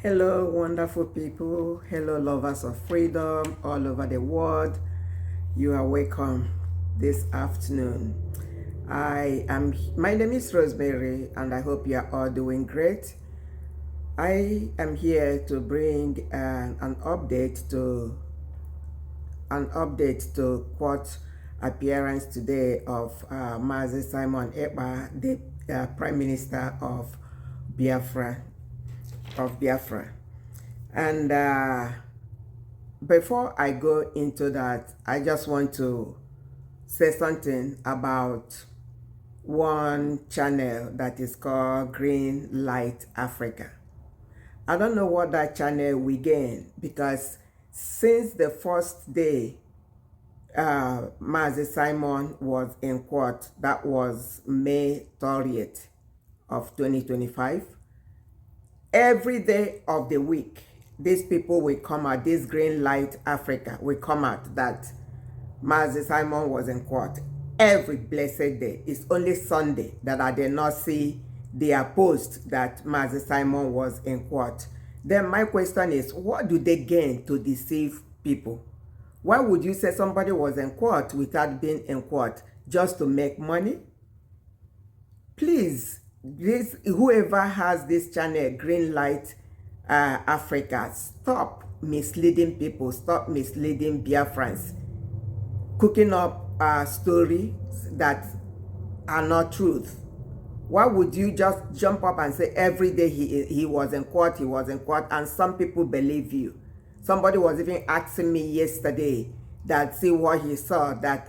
Hello, wonderful people. Hello, lovers of freedom all over the world. You are welcome this afternoon. My name is Rosemary, and I hope you are all doing great. I am here to bring an update to court appearance today of Mazi Simon Ekpa, the Prime Minister of Biafra. And before I go into that, I just want to say something about one channel that is called Green Light Africa. I don't know what that channel will gain, because since the first day Mazi Simon was in court, that was May 30th of 2025, every day of the week, these people will come out, this Green Light Africa will come out that Mazi Simon was in court every blessed day. It's only Sunday that I did not see their post that Mazi Simon was in court. Then my question is, what do they gain to deceive people? Why would you say somebody was in court without being in court? Just to make money? Please, whoever has this channel, Green Light Africa, stop misleading people, stop misleading Biafrans, cooking up stories that are not truth. Why would you just jump up and say every day he was in court, and some people believe you? Somebody was even asking me yesterday that see what he saw, that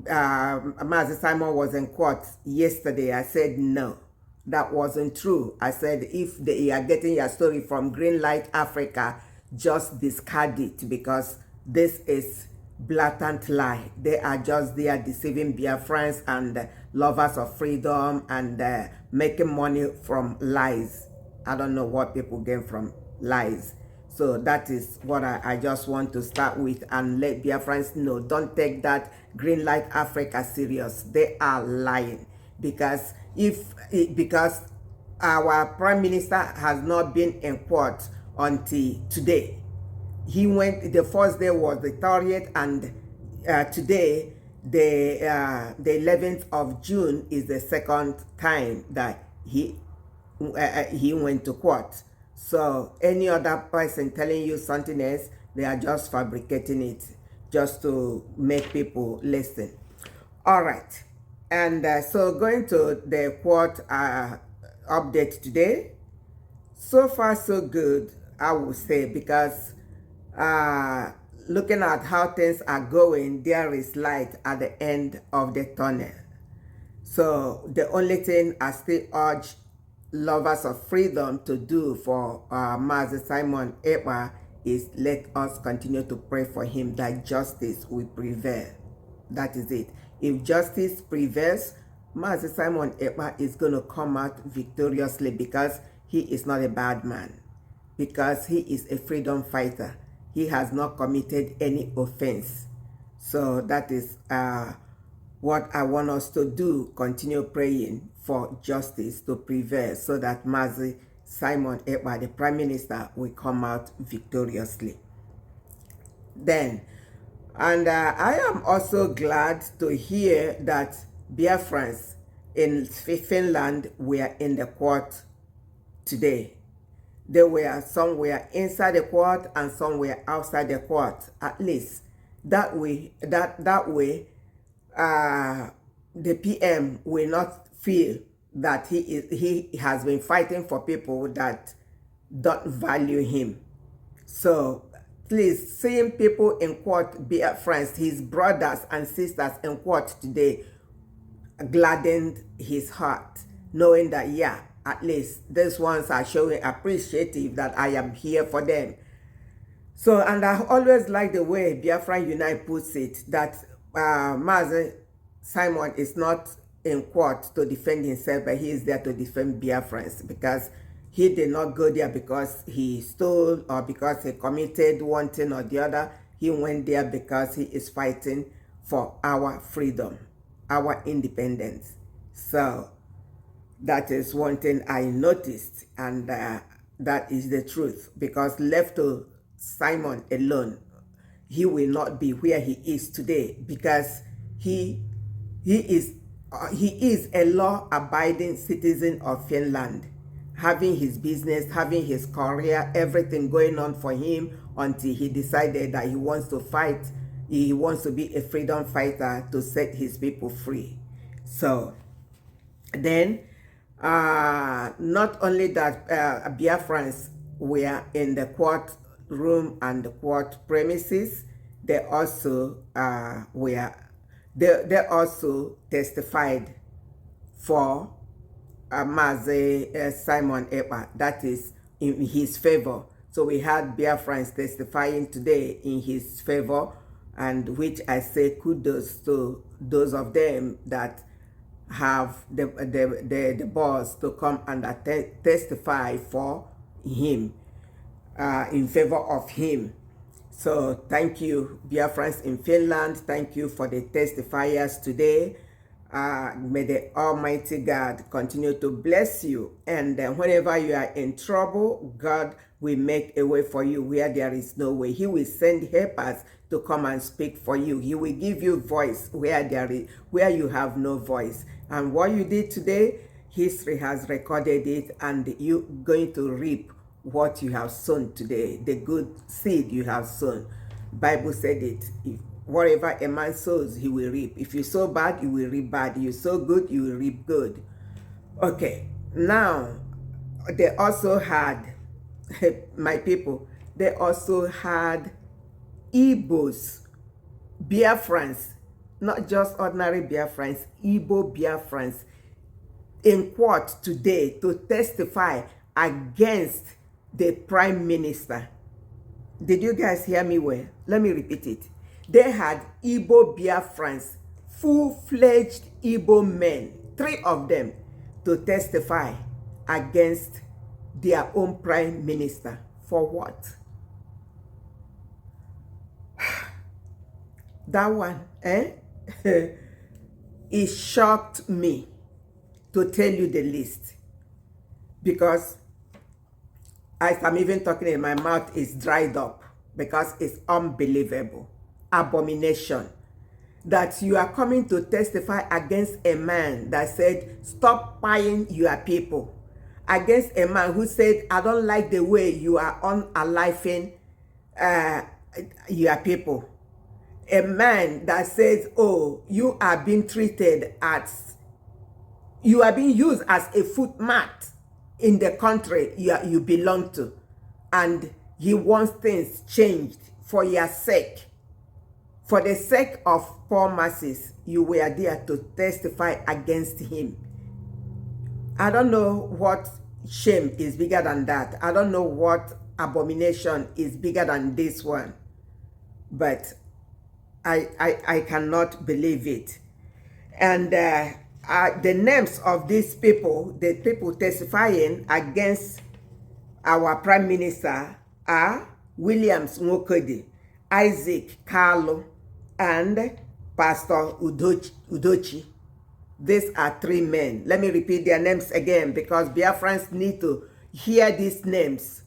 Mazi Simon was in court yesterday. I said no, that wasn't true. I said if they are getting your story from Green Light Africa, just discard it, because this is blatant lie. They are just there deceiving Biafrans and lovers of freedom and making money from lies. I don't know what people gain from lies. So that is what I just want to start with and let Biafrans know. Don't take that Green Light Africa serious. They are lying, because because our Prime Minister has not been in court until today. He went, the first day was the 30th, and today, the 11th of June, is the second time that he went to court. So any other person telling you something else, they are just fabricating it just to make people listen. All right. And so going to the court update today. So far so good, I would say, because looking at how things are going, there is light at the end of the tunnel. So the only thing I still urge lovers of freedom to do for Mazi Simon Ekpa is let us continue to pray for him that justice will prevail. That is it. If justice prevails, Mazi Simon Ekpa is going to come out victoriously, because he is not a bad man, because he is a freedom fighter. He has not committed any offense. So that is what I want us to do, continue praying for justice to prevail, so that Mazi Simon Ekpa, the Prime Minister, will come out victoriously. Then, and I am also glad to hear that Biafrans in Finland were in the court today. They were somewhere inside the court and somewhere outside the court. At least that way, the PM will not feel that he has been fighting for people that don't value him. So please, seeing people in court, Biafrans, his brothers and sisters in court today, gladdened his heart, knowing that, yeah, at least these ones are showing appreciative that I am here for them. So, and I always like the way Biafra Unite puts it, that Mazi Simon is not in court to defend himself, but he is there to defend Biafrans, because he did not go there because he stole or because he committed one thing or the other. He went there because he is fighting for our freedom, our independence. So That is one thing I noticed, and that is the truth. Because left to Simon alone, he will not be where he is today, because he is a law-abiding citizen of Finland, having his business, having his career, everything going on for him, until he decided that he wants to fight. He wants to be a freedom fighter to set his people free. So then, not only that, Biafrans were in the court room and the court premises, they also they also testified for Mazi, Simon Ekpa, that is in his favor. So we had Biafrans testifying today in his favor, and which I say kudos to those of them that have the balls to come and testify for him, in favor of him. So thank you, Biafrans in Finland. Thank you for the testifiers today. May the Almighty God continue to bless you. And whenever you are in trouble, God will make a way for you where there is no way. He will send helpers to come and speak for you. He will give you voice where you have no voice. And what you did today, history has recorded it, and you're going to reap what you have sown today, the good seed you have sown. Bible said it. If whatever a man sows, he will reap. If you sow bad, you will reap bad. You sow good, you will reap good. Okay, now they also had, my people, they also had Igbos, Biafrans, not just ordinary Biafrans, Igbo Biafrans, in court today to testify against the Prime Minister. Did you guys hear me well? Let me repeat it. They had Igbo Biafrans, full-fledged Igbo men, 3 of them, to testify against their own Prime Minister. For what? That one, it shocked me, to tell you the least, because as I'm even talking, my mouth is dried up, because it's unbelievable. Abomination that you are coming to testify against a man that said, stop buying your people, against a man who said, I don't like the way you are unaliving your people. A man that says, oh, you are being treated as, you are being used as a footmat in the country you belong to, and he wants things changed for your sake. For the sake of poor masses, you were there to testify against him. I don't know what shame is bigger than that. I don't know what abomination is bigger than this one. But I cannot believe it. And the names of these people, the people testifying against our Prime Minister, are Williams Nwokedi, Isaac Carlo, and Pastor Udochi. These are 3 men. Let me repeat their names again, because Biafrans need to hear these names.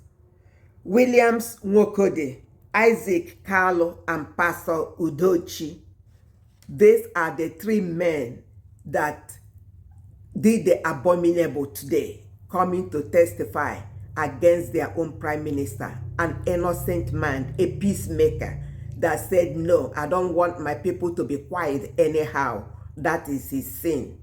Williams Nwokedi, Isaac Carlo, and Pastor Udochi. These are the 3 men that did the abominable today, coming to testify against their own Prime Minister, an innocent man, a peacemaker, that said, no, I don't want my people to be quiet anyhow. That is his sin.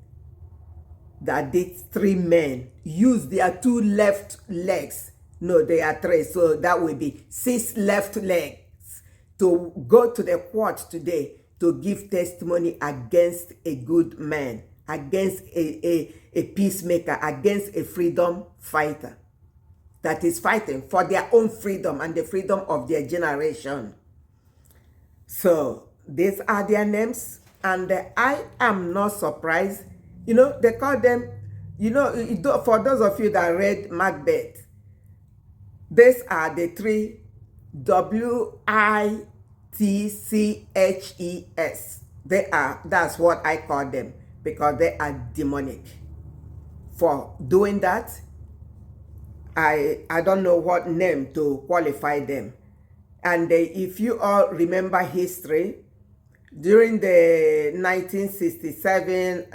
That these 3 men used their 2 left legs. No, they are 3, so that will be 6 left legs to go to the court today to give testimony against a good man, against a peacemaker, against a freedom fighter that is fighting for their own freedom and the freedom of their generation. So these are their names, and I am not surprised. You know, they call them, you know, for those of you that read Macbeth, these are the 3 WITCHES. That's what I call them, because they are demonic. for doing that. I don't know what name to qualify them. And if you all remember history, during the 1967,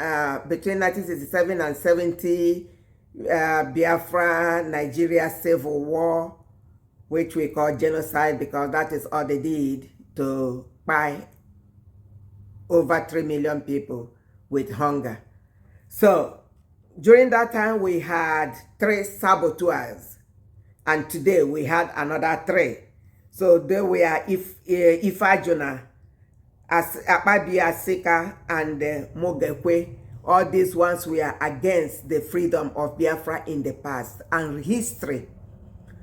between 1967 and 70, Biafra, Nigeria Civil War, which we call genocide because that is all they did to buy over 3 million people with hunger. So during that time, we had 3 saboteurs, and today we had another 3. So they were Ifa Jonah, Ekpa Sika, and Mogekwe. All these ones were against the freedom of Biafra in the past. And history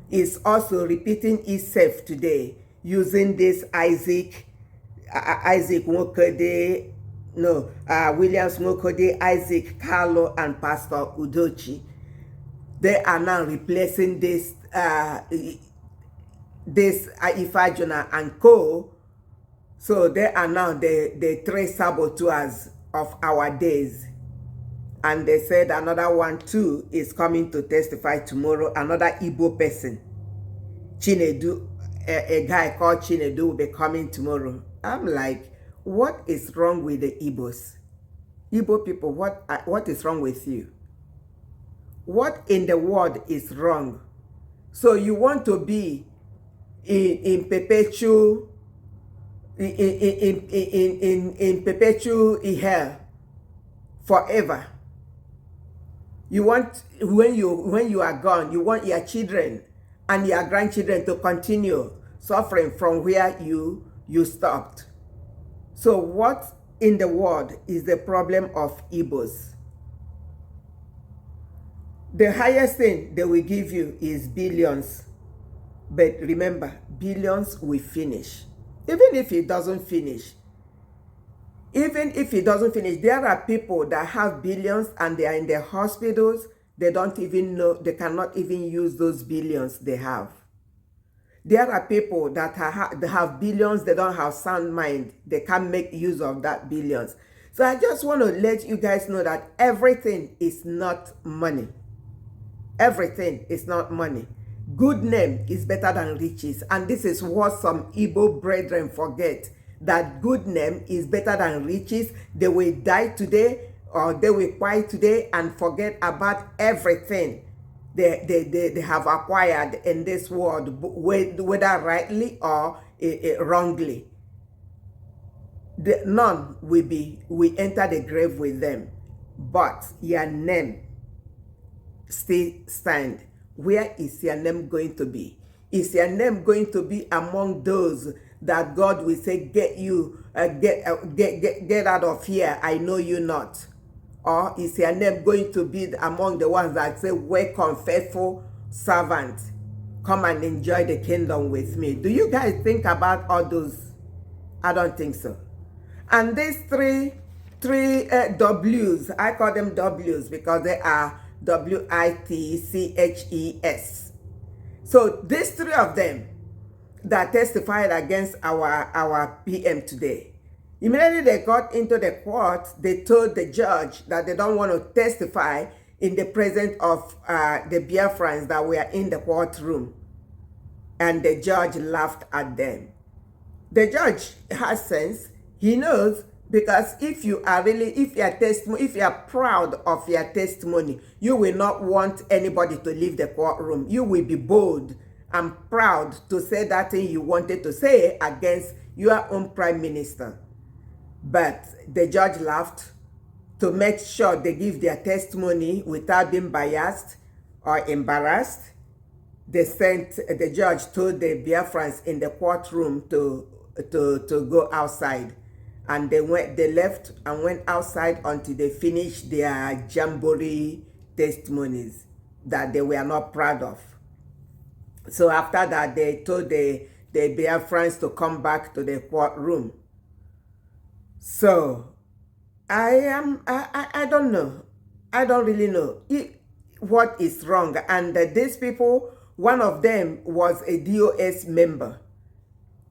is also repeating itself today using this Isaac Nwokede, Williams Nwokede, Isaac Carlo, and Pastor Udochi. They are now replacing this Ifa Jonah and co. So they are now the 3 saboteurs of our days. And they said another one too is coming to testify tomorrow. Another Igbo person, Chinedu, a guy called Chinedu, will be coming tomorrow. I'm like, what is wrong with the Igbos? Igbo people, what is wrong with you? What in the world is wrong? So you want to be in perpetual hell forever. You want, when you are gone, you want your children and your grandchildren to continue suffering from where you stopped. So what in the world is the problem of Igbos? The highest thing they will give you is billions. But remember, billions will finish. Even if it doesn't finish, there are people that have billions and they are in their hospitals. They don't even know, they cannot even use those billions they have. There are people that have billions, they don't have sound mind. They can't make use of that billions. So I just want to let you guys know that everything is not money. Everything is not money. Good name is better than riches. And this is what some Igbo brethren forget. That good name is better than riches. They will die today or they will quiet today and forget about everything they have acquired in this world, whether rightly or wrongly. None will enter the grave with them. But your name still stand. Where is your name going to be? Is your name going to be among those that God will say, get out of here, I know you not? Or is your name going to be among the ones that say, welcome, faithful servant, come and enjoy the kingdom with me? Do you guys think about all those? I don't think so. And these three W's, I call them W's because they are WITCHES. So these 3 of them that testified against our PM today, immediately they got into the court, they told the judge that they don't want to testify in the presence of the Biafrans that were in the courtroom. And the judge laughed at them. The judge has sense. He knows, because if you are proud of your testimony, you will not want anybody to leave the courtroom. You will be bold and proud to say that thing you wanted to say against your own prime minister. But the judge laughed to make sure they give their testimony without being biased or embarrassed. The judge told the Biafrans in the courtroom to go outside. And they left and went outside until they finished their jamboree testimonies that they were not proud of. So after that, they told the Biafrans to come back to the courtroom. So I don't know. I don't really know what is wrong. And these people, one of them was a DOS member.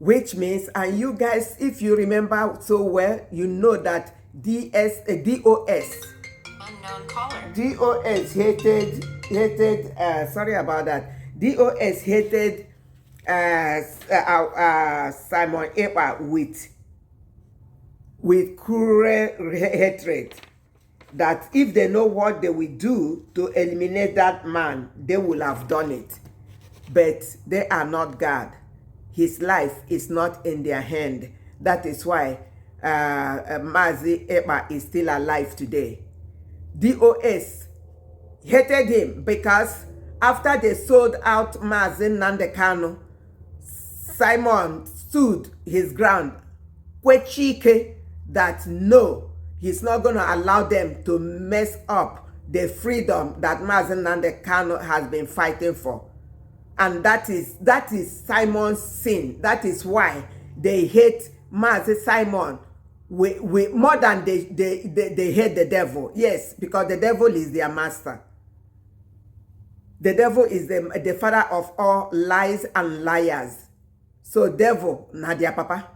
Which means, and you guys, if you remember so well, you know that DOS Unknown caller. DOS hated, sorry about that. DOS hated Simon Ekpa with cruel hatred. That if they know what they will do to eliminate that man, they will have done it. But they are not God. His life is not in their hand. That is why Mazi Ekpa is still alive today. DOS hated him because after they sold out Mazi Nandekano, Simon stood his ground, Kwechike, that no, he's not going to allow them to mess up the freedom that Mazi Nandekano has been fighting for. And that is Simon's sin. That is why they hate Mazi Simon more than they hate the devil. Yes, because the devil is their master. The devil is the father of all lies and liars. So devil, na their papa.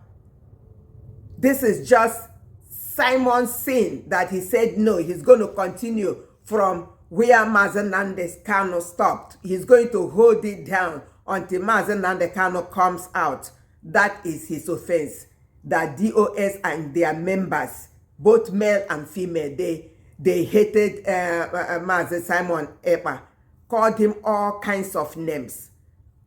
This is just Simon's sin that he said no, he's going to continue from where Mazi Nandekano stopped. He's going to hold it down until Mazi Nandekano comes out. That is his offense. That DOS and their members, both male and female, they hated Mazi Simon Ekpa, called him all kinds of names,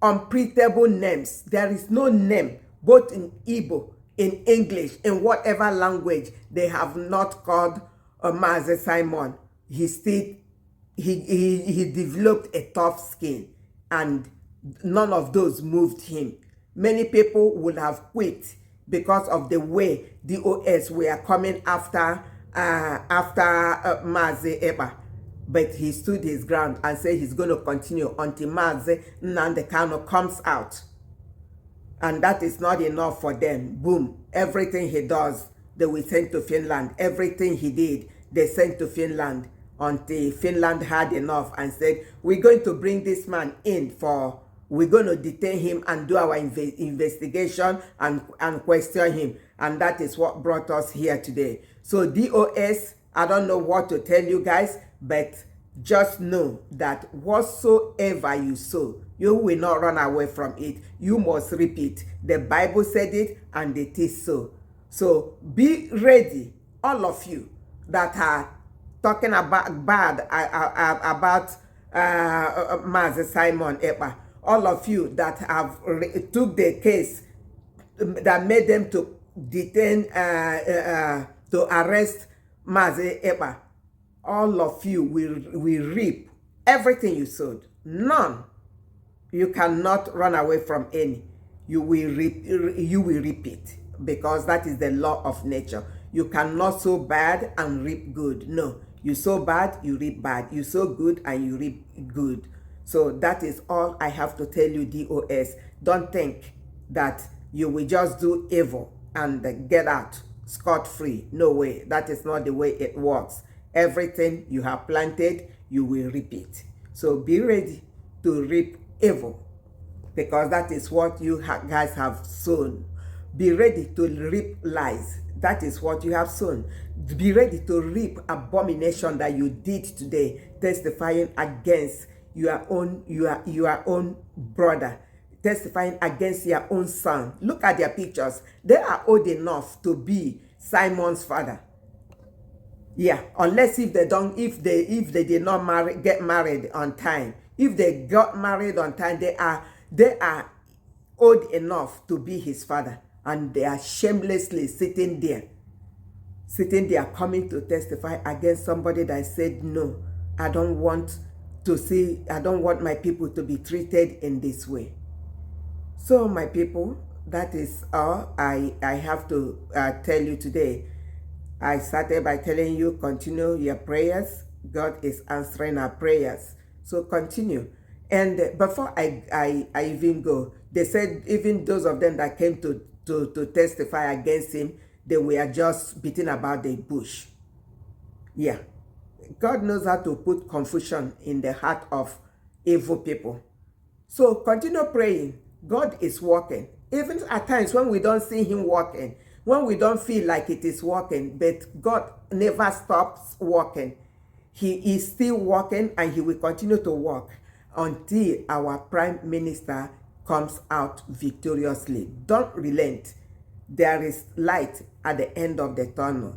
unprintable names. There is no name, both in Igbo, in English, in whatever language, they have not called Mazi Simon. He developed a tough skin, and none of those moved him. Many people would have quit because of the way DOS were coming after Mazi Ekpa. But he stood his ground and said he's going to continue until Mazi Nandekano comes out. And that is not enough for them. Boom. Everything he does, they will send to Finland. Everything he did, they sent to Finland until Finland had enough and said, we're going to bring this man in we're going to detain him and do our investigation and question him. And that is what brought us here today. So DOS, I don't know what to tell you guys, but just know that whatsoever you sow, you will not run away from it. You must reap it. The Bible said it, and it is so. So be ready, all of you that are talking about bad about Mazi Simon Ekpa. All of you that have took the case that made them to detain, to arrest Mazi Ekpa, all of you will reap everything you sowed. None. You cannot run away from any. You will reap it, because that is the law of nature. You cannot sow bad and reap good. No. You sow bad, you reap bad. You sow good and you reap good. So that is all I have to tell you, DOS. Don't think that you will just do evil and get out scot-free. No way. That is not the way it works. Everything you have planted, you will reap it. So be ready to reap evil, because that is what you guys have sown. Be ready to reap lies. That is what you have sown. Be ready to reap abomination that you did today, testifying against your own brother, testifying against your own son. Look at their pictures. They are old enough to be Simon's father. Yeah, unless if they did not get married on time. If they got married on time, they are old enough to be his father, and they are shamelessly sitting there coming to testify against somebody that said, no, I don't want my people to be treated in this way. So my people, that is all I have to tell you today. I started by telling you, continue your prayers. God is answering our prayers. So continue. And before I even go, they said even those of them that came to testify against him, they were just beating about the bush. Yeah. God knows how to put confusion in the heart of evil people. So continue praying. God is working. Even at times when we don't see him working, when we don't feel like it is working, but God never stops working. He is still working, and he will continue to work until our prime minister comes out victoriously. Don't relent. There is light at the end of the tunnel.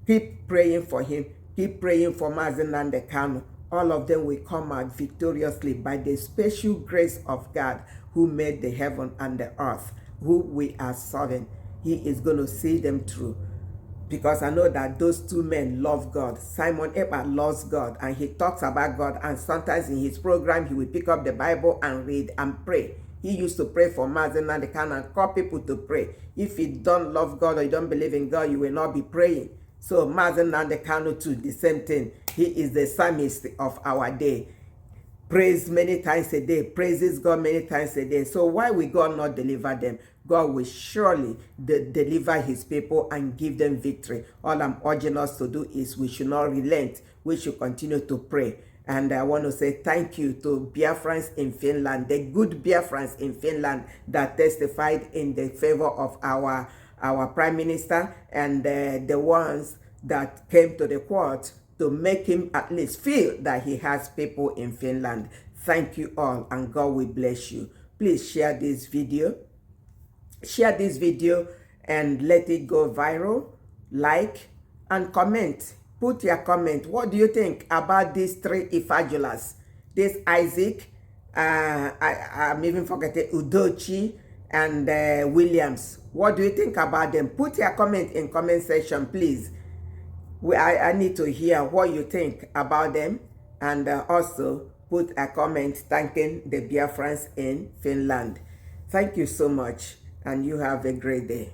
Keep praying for him. Keep praying for Mazi Kanu. All of them will come out victoriously by the special grace of God, who made the heaven and the earth, who we are serving. He is going to see them through. Because I know that those two men love God. Simon Ekpa loves God, and he talks about God, and sometimes in his program he will pick up the Bible and read and pray. He used to pray for Mazi Kanu and call people to pray. If you don't love God or you don't believe in God, you will not be praying. So Mazi Kanu too, the same thing. He is the psalmist of our day. Prays many times a day, praises God many times a day. So why will God not deliver them? God will surely deliver his people and give them victory. All I'm urging us to do is we should not relent. We should continue to pray. And I want to say thank you to Biafrans in Finland, the good Biafrans in Finland that testified in the favor of our Prime Minister, and the ones that came to the court to make him at least feel that he has people in Finland. Thank you all, and God will bless you. Please share this video. Share this video and let it go viral. Like and comment. Put your comment. What do you think about these three Ifajulas? This Isaac, I'm even forgetting Udochi, and Williams. What do you think about them? Put your comment in comment section, please. I need to hear what you think about them, and also put a comment thanking the Biafrans in Finland. Thank you so much, and you have a great day.